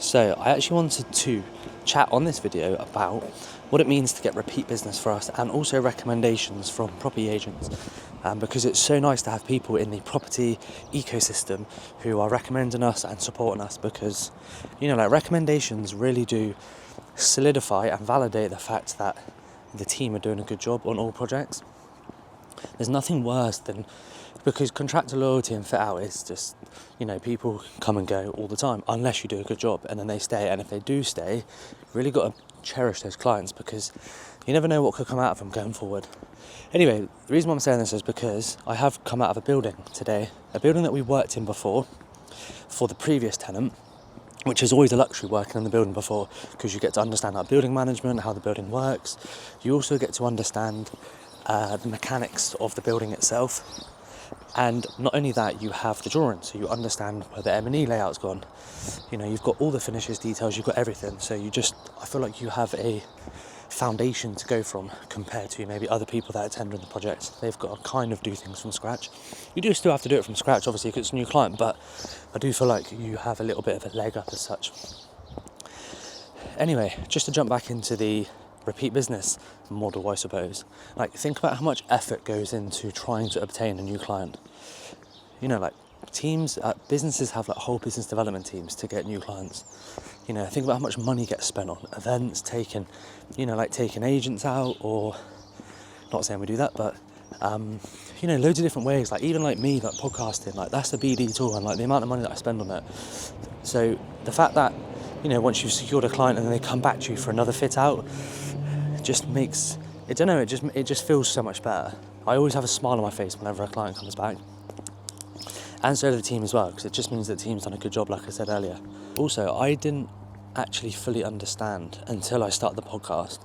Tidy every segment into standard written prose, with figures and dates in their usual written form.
So I actually wanted to chat on this video about what it means to get repeat business for us, and also recommendations from property agents, because it's so nice to have people in the property ecosystem who are recommending us and supporting us, because recommendations really do solidify and validate the fact that the team are doing a good job on all projects. There's nothing worse than, because contractor loyalty and fit out is just, people come and go all the time unless you do a good job, and then they stay. And if they do stay, you've really got to cherish those clients, because you never know what could come out of them going forward. Anyway, the reason why I'm saying this is because I have come out of a building today, a building that we worked in before for the previous tenant, which is always a luxury working in the building before, because you get to understand how building management, how the building works. You also get to understand the mechanics of the building itself. And not only that, you have the drawing, so you understand where the M&E layout's gone. You've got all the finishes, details, you've got everything. So I feel like you have a foundation to go from compared to maybe other people that are tendering the project. They've got to kind of do things from scratch. You do still have to do it from scratch, obviously, because it's a new client, but I do feel like you have a little bit of a leg up as such. Anyway, just to jump back into the repeat business model, I suppose. Think about how much effort goes into trying to obtain a new client. Teams, businesses have whole business development teams to get new clients. Think about how much money gets spent on events, taking agents out, or not saying we do that, but loads of different ways. Even me, podcasting, that's a BD tool, and the amount of money that I spend on it. So the fact that once you've secured a client and then they come back to you for another fit out, just makes it just feels so much better. I always have a smile on my face whenever a client comes back, and so do the team as well, because it just means that the team's done a good job, like I said earlier. Also, I didn't actually fully understand until I started the podcast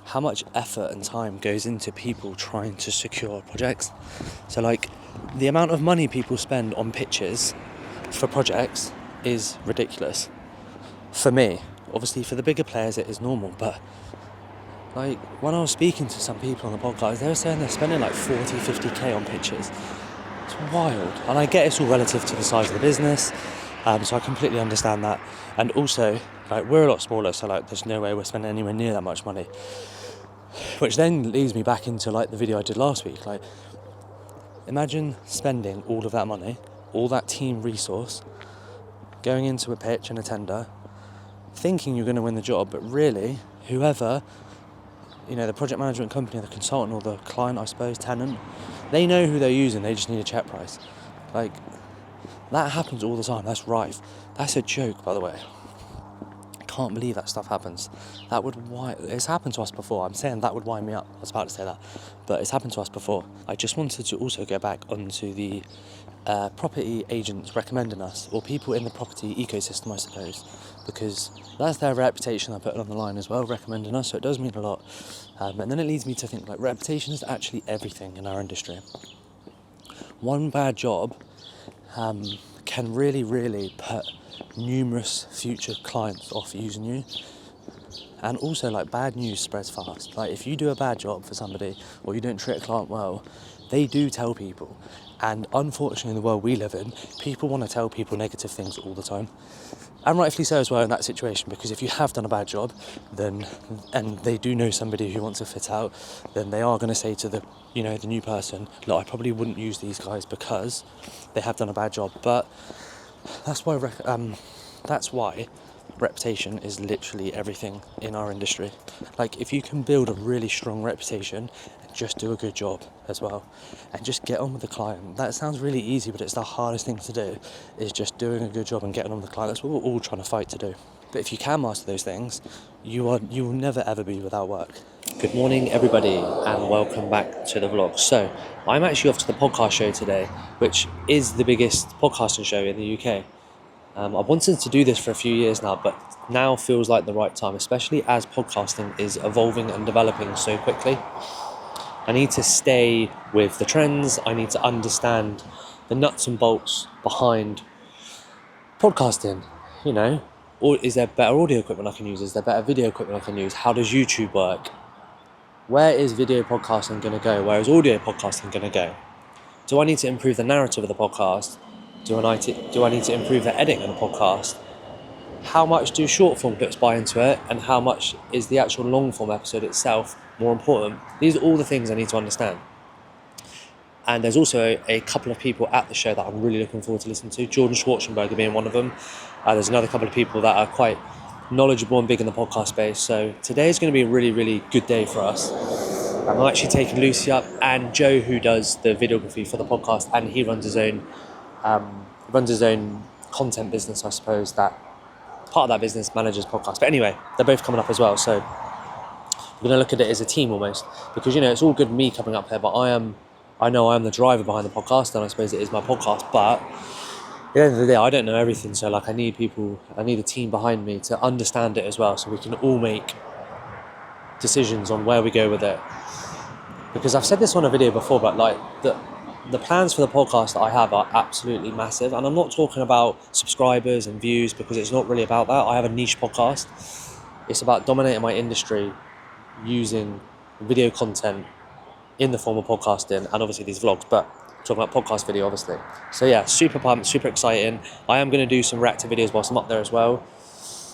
how much effort and time goes into people trying to secure projects. So the amount of money people spend on pitches for projects is ridiculous. For me, obviously for the bigger players it is normal, but when I was speaking to some people on the podcast, they were saying they're spending 40, 50k on pitches. It's wild. And I get it's all relative to the size of the business, so I completely understand that. And also, we're a lot smaller, so there's no way we're spending anywhere near that much money. Which then leads me back into the video I did last week. Imagine spending all of that money, all that team resource, going into a pitch and a tender, thinking you're going to win the job, but really, whoever, the project management company, the consultant, or the client, I suppose, tenant, they know who they're using, they just need a check price. That happens all the time, that's rife. That's a joke, by the way. I can't believe that stuff happens. It's happened to us before. I'm saying that would wind me up. I was about to say that, but it's happened to us before. I just wanted to also go back onto the property agents recommending us, or people in the property ecosystem, I suppose, because that's their reputation I put on the line as well, recommending us, so it does mean a lot. And then it leads me to think reputation is actually everything in our industry. One bad job can really, really put numerous future clients off using you. And also bad news spreads fast. If you do a bad job for somebody, or you don't treat a client well, they do tell people. And unfortunately, in the world we live in, people want to tell people negative things all the time. And rightfully so as well in that situation, because if you have done a bad job, then, and they do know somebody who wants to fit out, then they are going to say to the new person, look, I probably wouldn't use these guys because they have done a bad job. But that's why reputation is literally everything in our industry. If you can build a really strong reputation, just do a good job as well, and just get on with the client. That sounds really easy, but it's the hardest thing to do, is just doing a good job and getting on with the client. That's what we're all trying to fight to do. But if you can master those things, you will never ever be without work. Good morning, everybody, and welcome back to the vlog. So I'm actually off to the podcast show today, which is the biggest podcasting show in the UK. I've wanted to do this for a few years now, but now feels like the right time, especially as podcasting is evolving and developing so quickly. I need to stay with the trends. I need to understand the nuts and bolts behind podcasting. Or is there better audio equipment I can use? Is there better video equipment I can use? How does YouTube work? Where is video podcasting going to go? Where is audio podcasting going to go? Do I need to improve the narrative of the podcast? Do I need to improve the editing of the podcast? how much do short form clips buy into it, and how much is the actual long form episode itself more important? These are all the things I need to understand. And there's also a couple of people at the show that I'm really looking forward to listening to, Jordan Schwarzenberger being one of them. There's another couple of people that are quite knowledgeable and big in the podcast space. So today's going to be a really, really good day for us. I'm actually taking Lucy up and Joe, who does the videography for the podcast, and he runs his own content business, I suppose, that part of that business manages podcast. But anyway, they're both coming up as well. So we're going to look at it as a team almost, because, it's all good me coming up here, but I know I'm the driver behind the podcast, and I suppose it is my podcast, but at the end of the day, I don't know everything, so I need a team behind me to understand it as well, so we can all make decisions on where we go with it. Because I've said this on a video before, but the plans for the podcast that I have are absolutely massive, and I'm not talking about subscribers and views, because it's not really about that. I have a niche podcast. It's about dominating my industry using video content in the form of podcasting, and obviously these vlogs, but talking about podcast video, obviously. So yeah, super pumped, super exciting. I am going to do some reactive videos whilst I'm up there as well,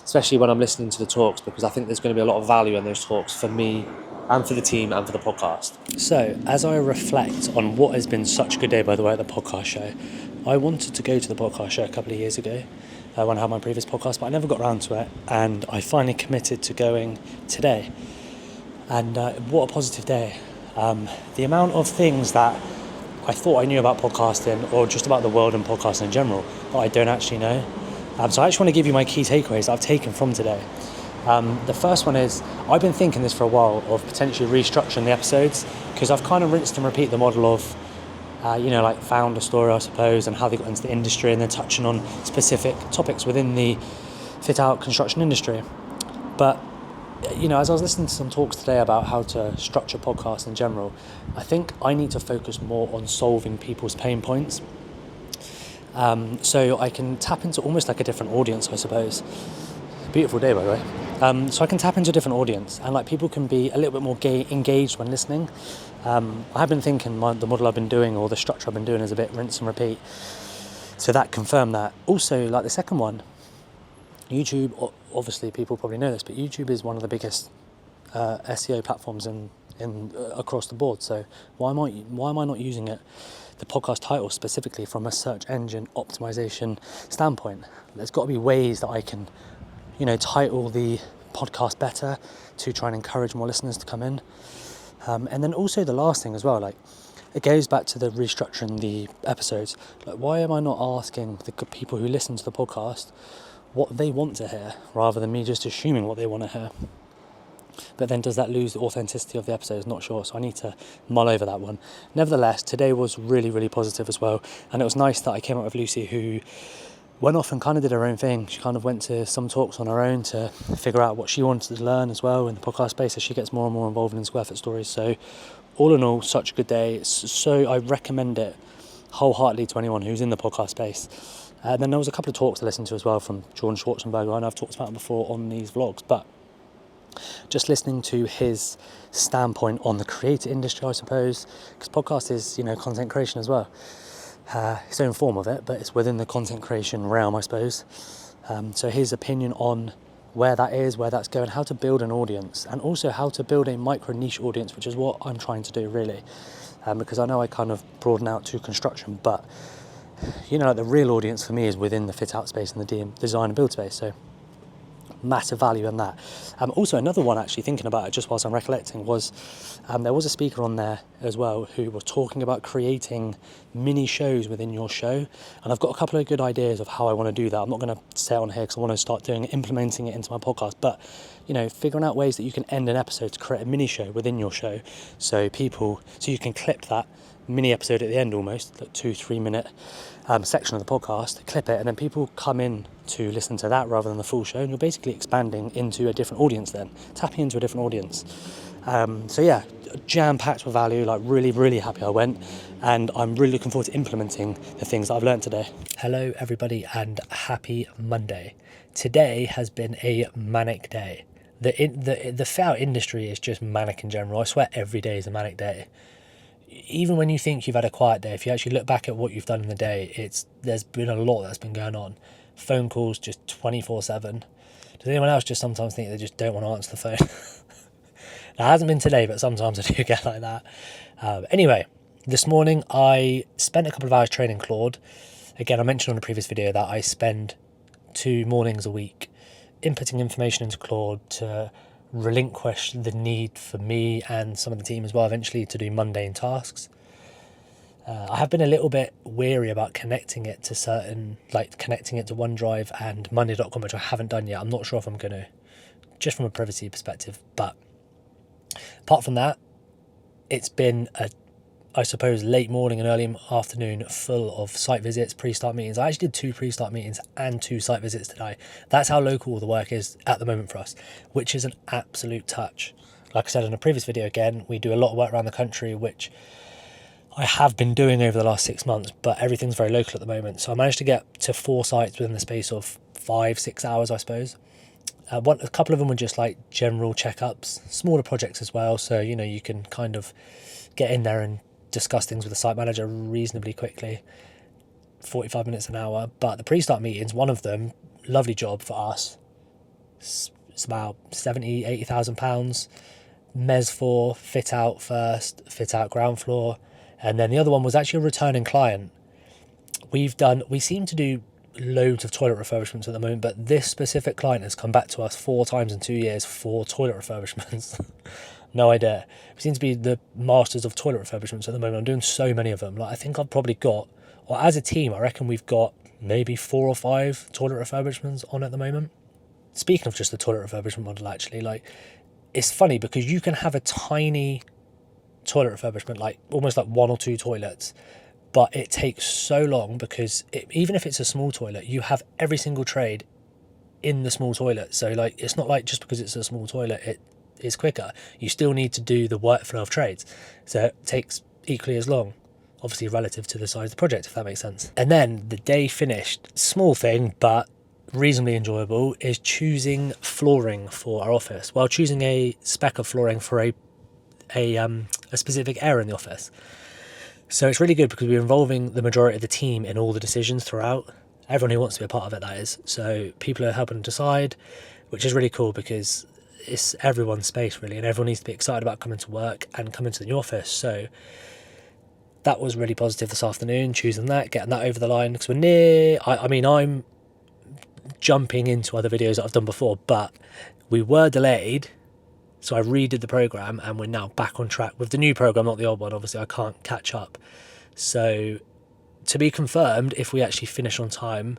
especially when I'm listening to the talks, because I think there's going to be a lot of value in those talks for me and for the team and for the podcast. So as I reflect on what has been such a good day, by the way, at the podcast show, I wanted to go to the podcast show a couple of years ago when I had my previous podcast, but I never got around to it, and I finally committed to going today. And what a positive day. The amount of things that I thought I knew about podcasting, or just about the world and podcasting in general, that I don't actually know. So I actually want to give you my key takeaways that I've taken from today. The first one is, I've been thinking this for a while, of potentially restructuring the episodes, because I've kind of rinsed and repeat the model of, founder story, I suppose, and how they got into the industry, and then touching on specific topics within the fit-out construction industry. But as I was listening to some talks today about how to structure podcasts in general, I think I need to focus more on solving people's pain points. So I can tap into almost like a different audience, I suppose. Beautiful day, by the way. So I can tap into a different audience, and people can be a little bit more engaged when listening. I have been thinking the model I've been doing, or the structure I've been doing, is a bit rinse and repeat. So that confirmed that. Also, the second one, YouTube, obviously people probably know this, but YouTube is one of the biggest SEO platforms in across the board. So why am I not using it, the podcast title specifically, from a search engine optimization standpoint? There's got to be ways that I can, title the podcast better to try and encourage more listeners to come in. And then also the last thing as well, it goes back to the restructuring the episodes. Why am I not asking the people who listen to the podcast what they want to hear, rather than me just assuming what they want to hear? But then does that lose the authenticity of the episodes? Not sure, so I need to mull over that one. Nevertheless, today was really, really positive as well, and it was nice that I came up with Lucy, who went off and kind of did her own thing. She kind of went to some talks on her own to figure out what she wanted to learn as well in the podcast space, as she gets more and more involved in Square Foot Stories. So all in all, such a good day. So I recommend it wholeheartedly to anyone who's in the podcast space. Then there was a couple of talks I listened to as well from Jordan Schwarzenberger, and I've talked about him before on these vlogs, but just listening to his standpoint on the creator industry, I suppose, because podcast is, content creation as well. His own form of it, but it's within the content creation realm, I suppose. So his opinion on where that is, where that's going, how to build an audience, and also how to build a micro niche audience, which is what I'm trying to do really. Because I know I kind of broaden out to construction, but the real audience for me is within the fit out space and the design and build space. So massive value in that. Also, another one, actually thinking about it just whilst I'm recollecting, was there was a speaker on there as well who was talking about creating mini shows within your show, and I've got a couple of good ideas of how I want to do that. I'm not going to say it on here because I want to start implementing it into my podcast, but figuring out ways that you can end an episode to create a mini show within your show, so you can clip that mini episode at the end, almost like 2-3 minute section of the podcast, clip it, and then people come in to listen to that rather than the full show, and you're basically expanding into a different audience, then tapping into a different audience. So yeah, jam-packed with value, really, really happy I went, and I'm really looking forward to implementing the things that I've learned today. Hello everybody, and happy Monday. Today has been a manic day. The fit-out industry is just manic in general. I swear every day is a manic day. Even when you think you've had a quiet day, if you actually look back at what you've done in the day, there's been a lot that's been going on. phone calls just 24/7. Does anyone else just sometimes think they just don't want to answer the phone? That hasn't been today, but sometimes I do get like that. Anyway, this morning I spent a couple of hours training Claude. Again, I mentioned on a previous video that I spend 2 mornings a week inputting information into Claude to relinquish the need for me and some of the team as well eventually to do mundane tasks. I have been a little bit weary about connecting it to OneDrive and Monday.com, which I haven't done yet. I'm not sure if I'm going to, just from a privacy perspective. But apart from that, it's been I suppose, late morning and early afternoon full of site visits, pre-start meetings. I actually did 2 pre-start meetings and 2 site visits today. That's how local the work is at the moment for us, which is an absolute touch. Like I said in a previous video, again, we do a lot of work around the country, which I have been doing over the last 6 months, but everything's very local at the moment. So I managed to get to 4 sites within the space of 5-6 hours, I suppose. A couple of them were just like general checkups, smaller projects as well. So, you can kind of get in there and discuss things with the site manager reasonably quickly, 45 minutes an hour. But the pre-start meetings, one of them, lovely job for us, it's about £70,000-80,000. Mes 4, fit out first, fit out ground floor, and then the other one was actually a returning client. We seem to do loads of toilet refurbishments at the moment, but this specific client has come back to us 4 times in 2 years for toilet refurbishments. No idea. We seem to be the masters of toilet refurbishments at the moment. I'm doing so many of them. Like, I think I've probably got, or as a team, I reckon we've got maybe 4 or 5 toilet refurbishments on at the moment. Speaking of just the toilet refurbishment model, actually, like, it's funny because you can have a tiny toilet refurbishment, like almost like 1 or 2 toilets, but it takes so long because even if it's a small toilet, you have every single trade in the small toilet. So, like, it's not like just because it's a small toilet, it is quicker. You still need to do the workflow of trades, so it takes equally as long, obviously relative to the size of the project, if that makes sense. And then the day finished, small thing but reasonably enjoyable, is choosing flooring for our office. Well, choosing a spec of flooring for a specific area in the office. So it's really good because we're involving the majority of the team in all the decisions throughout. Everyone who wants to be a part of it, that is. So people are helping decide, which is really cool because it's everyone's space really, and everyone needs to be excited about coming to work and coming to the new office. So that was really positive this afternoon, choosing that, getting that over the line, because we're near, I'm jumping into other videos that I've done before, but we were delayed, so I redid the program and we're now back on track with the new program, not the old one. Obviously I can't catch up, so to be confirmed if we actually finish on time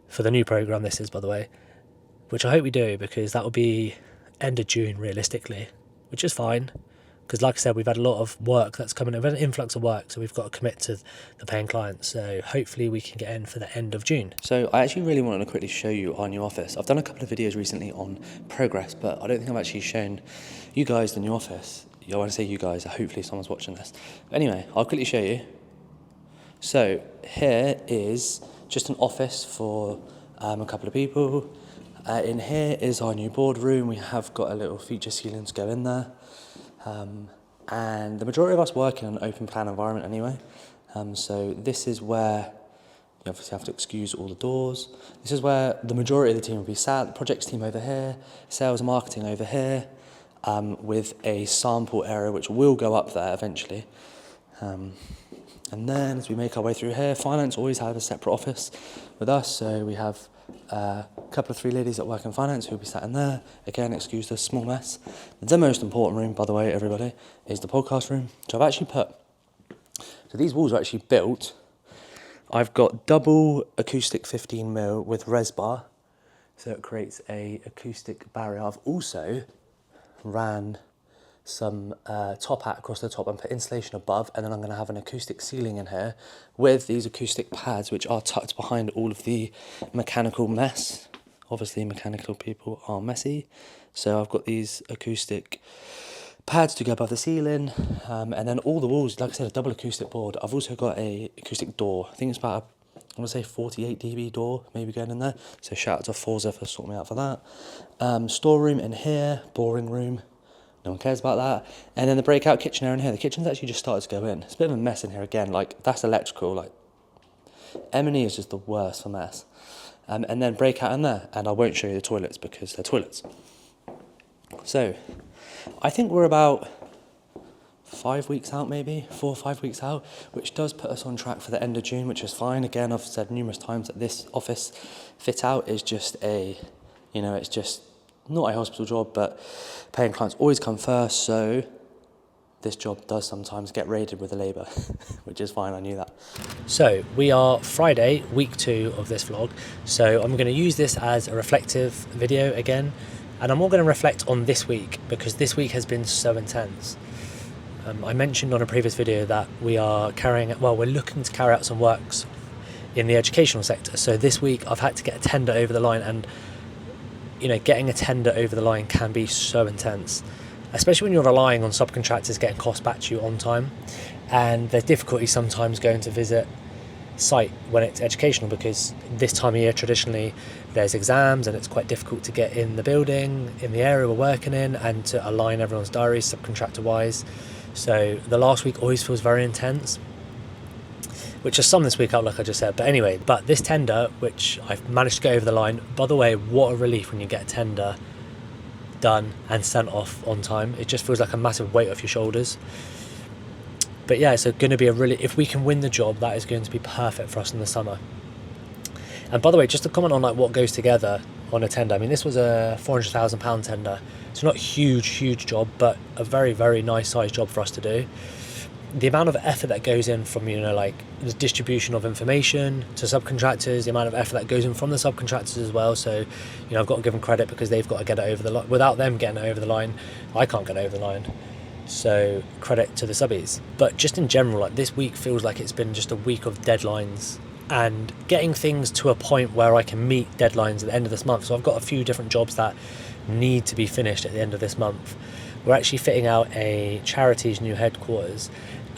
for the new program. This is, by the way, which I hope we do, because that will be end of June realistically, which is fine because, like I said, we've had a lot of work that's coming in. We've had an influx of work, so we've got to commit to the paying clients. So hopefully we can get in for the end of June. So I actually really wanted to quickly show you our new office. I've done a couple of videos recently on progress, but I don't think I've actually shown you guys the new office. I want to say you guys, hopefully someone's watching this. But anyway, I'll quickly show you. So here is just an office for a couple of people. In here is our new boardroom. We have got a little feature ceiling to go in there. And the majority of us work in an open plan environment anyway. So this is where you obviously have to excuse all the doors. This is where the majority of the team will be sat. The projects team over here, sales and marketing over here, with a sample area which will go up there eventually. And then as we make our way through here, finance always have a separate office with us. So we have a couple of 3 ladies that work in finance who'll be sat in there. Again, excuse the small mess. The most important room, by the way, everybody, is the podcast room. So I've actually so these walls are actually built. I've got double acoustic 15mm with resbar, so it creates a acoustic barrier. I've also ran some top hat across the top and put insulation above, and then I'm going to have an acoustic ceiling in here with these acoustic pads which are tucked behind all of the mechanical mess. Obviously mechanical people are messy, so I've got these acoustic pads to go above the ceiling, and then all the walls, like I said, a double acoustic board. I've also got a acoustic door. I think it's about I want to say 48 dB door maybe going in there, so shout out to Forza for sorting me out for that. Storeroom in here, boring room, no one cares about that. And then the breakout kitchen area in here. The kitchen's actually just started to go in. It's a bit of a mess in here again. Like, that's electrical. Like, M&E is just the worst for mess. and then break out in there. And I won't show you the toilets because they're toilets. So I think we're about 5 weeks out, maybe 4 or 5 weeks out, which does put us on track for the end of June, which is fine. Again, I've said numerous times that this office fit out is just it's just not a hospital job, but paying clients always come first. So this job does sometimes get raided with the labour, which is fine, I knew that. So we are Friday, week 2 of this vlog. So I'm going to use this as a reflective video again, and I'm all going to reflect on this week because this week has been so intense. I mentioned on a previous video that we're looking to carry out some works in the educational sector. So this week I've had to get a tender over the line, and getting a tender over the line can be so intense, especially when you're relying on subcontractors getting costs back to you on time. And there's difficulty sometimes going to visit site when it's educational, because this time of year traditionally there's exams and it's quite difficult to get in the building, in the area we're working in, and to align everyone's diaries subcontractor wise. So the last week always feels very intense, which is some this week out, like I just said. But anyway, this tender, which I've managed to get over the line, by the way, what a relief when you get a tender done and sent off on time. It just feels like a massive weight off your shoulders. But yeah, it's going to be if we can win the job, that is going to be perfect for us in the summer. And by the way, just to comment on what goes together on a tender, I mean, this was a £400,000 tender. It's not a huge job, but a very, very nice sized job for us to do. The amount of effort that goes in from, the distribution of information to subcontractors, the amount of effort that goes in from the subcontractors as well. So, I've got to give them credit because they've got to get it over the line. Without them getting it over the line, I can't get it over the line. So credit to the subbies. But just in general, this week feels like it's been just a week of deadlines and getting things to a point where I can meet deadlines at the end of this month. So I've got a few different jobs that need to be finished at the end of this month. We're actually fitting out a charity's new headquarters,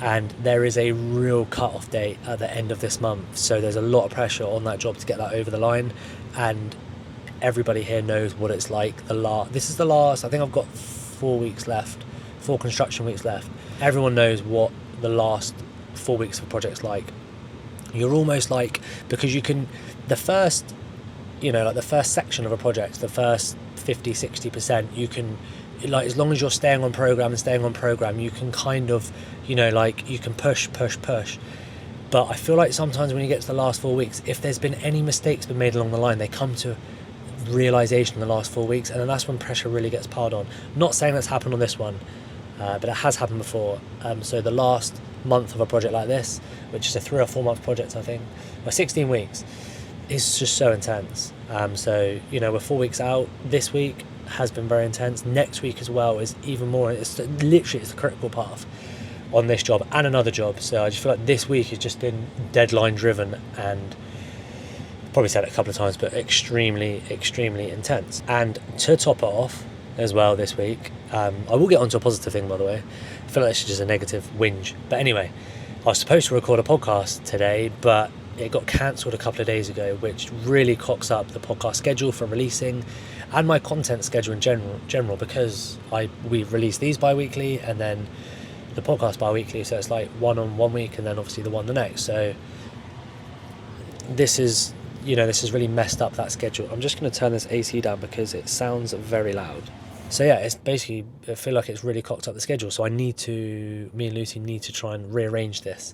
and there is a real cut-off date at the end of this month. So there's a lot of pressure on that job to get that over the line, and everybody here knows what it's like. This is the last, I think I've got 4 construction weeks left. Everyone knows what the last 4 weeks of a project's like. You're almost because you can, the first section of a project, the first 50-60%, you can, as long as you're staying on program, you can kind of, you can push. But I feel like sometimes when you get to the last 4 weeks, if there's been any mistakes been made along the line, they come to realisation in the last 4 weeks, and then that's when pressure really gets piled on. Not saying that's happened on this one, but it has happened before. So the last month of a project like this, which is a 3 or 4 month project, I think, or 16 weeks, is just so intense. So we're 4 weeks out. This week has been very intense. Next week as well is even more. It's the critical path on this job and another job. So I just feel like this week has just been deadline driven, and probably said it a couple of times, but extremely intense. And to top it off as well this week, I will get onto a positive thing, by the way. I feel like it's just a negative whinge. But anyway, I was supposed to record a podcast today, but it got cancelled a couple of days ago, which really cocks up the podcast schedule for releasing and my content schedule in general, because we release these bi-weekly and then the podcast bi-weekly, so it's one on 1 week and then obviously the one the next. So this has really messed up that schedule. I'm just going to turn this AC down because it sounds very loud. So yeah, it's basically, I feel like it's really cocked up the schedule. So me and Lucy need to try and rearrange this.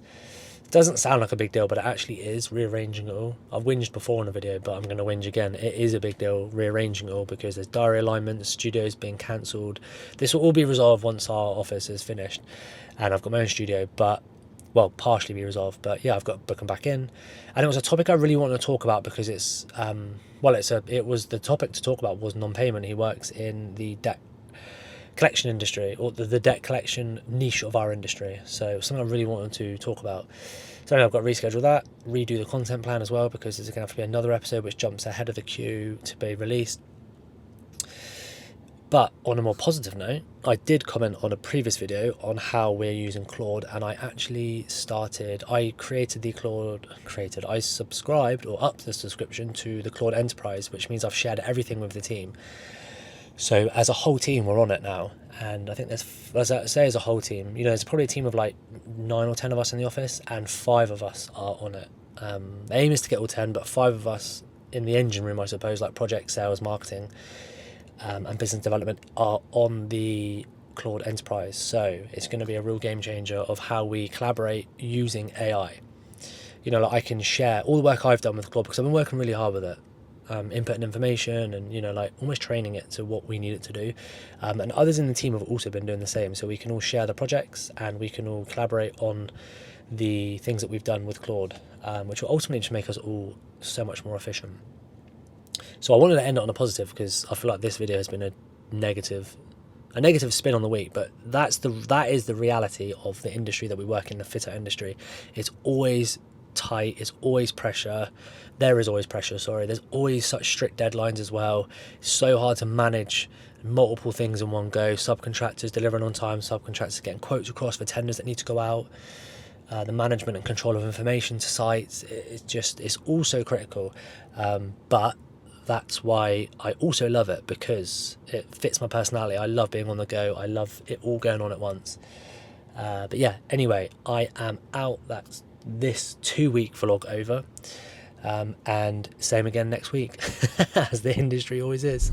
It doesn't sound like a big deal, but it actually is, rearranging it all. I've whinged before in a video, but I'm going to whinge again. It is a big deal rearranging it all because there's diary alignment, the studio's being cancelled. This will all be resolved once our office is finished and I've got my own studio, partially be resolved. But yeah, I've got to book them back in. And it was a topic I really wanted to talk about because the topic to talk about was non-payment. He works in the debt collection industry, or the debt collection niche of our industry. So it was something I really wanted to talk about. So I've got to reschedule that, redo the content plan as well, because there's going to have to be another episode which jumps ahead of the queue to be released. But on a more positive note, I did comment on a previous video on how we're using Claude, and I subscribed or upped the subscription to the Claude Enterprise, which means I've shared everything with the team. So as a whole team, we're on it now. And I think as a whole team, there's probably a team of 9 or 10 of us in the office, and 5 of us are on it. The aim is to get all 10, but 5 of us in the engine room, I suppose, like project, sales, marketing, and business development, are on the Claude Enterprise. So it's going to be a real game changer of how we collaborate using AI. You know, like I can share all the work I've done with Claude, because I've been working really hard with it, inputting information and, you know, like almost training it to what we need it to do. And others in the team have also been doing the same. So we can all share the projects and we can all collaborate on the things that we've done with Claude, which will ultimately just make us all so much more efficient. So I wanted to end it on a positive, because I feel like this video has been a negative spin on the week, but that is the reality of the industry that we work in, the fit out industry. It's always tight, it's always pressure. There is always pressure, sorry. There's always such strict deadlines as well. It's so hard to manage multiple things in one go. Subcontractors delivering on time, subcontractors getting quotes across for tenders that need to go out. The management and control of information to sites, it's all so critical. But that's why I also love it, because it fits my personality. I love being on the go. I love it all going on at once. But yeah, anyway, I am out. That's this 2-week vlog over. And same again next week, as the industry always is.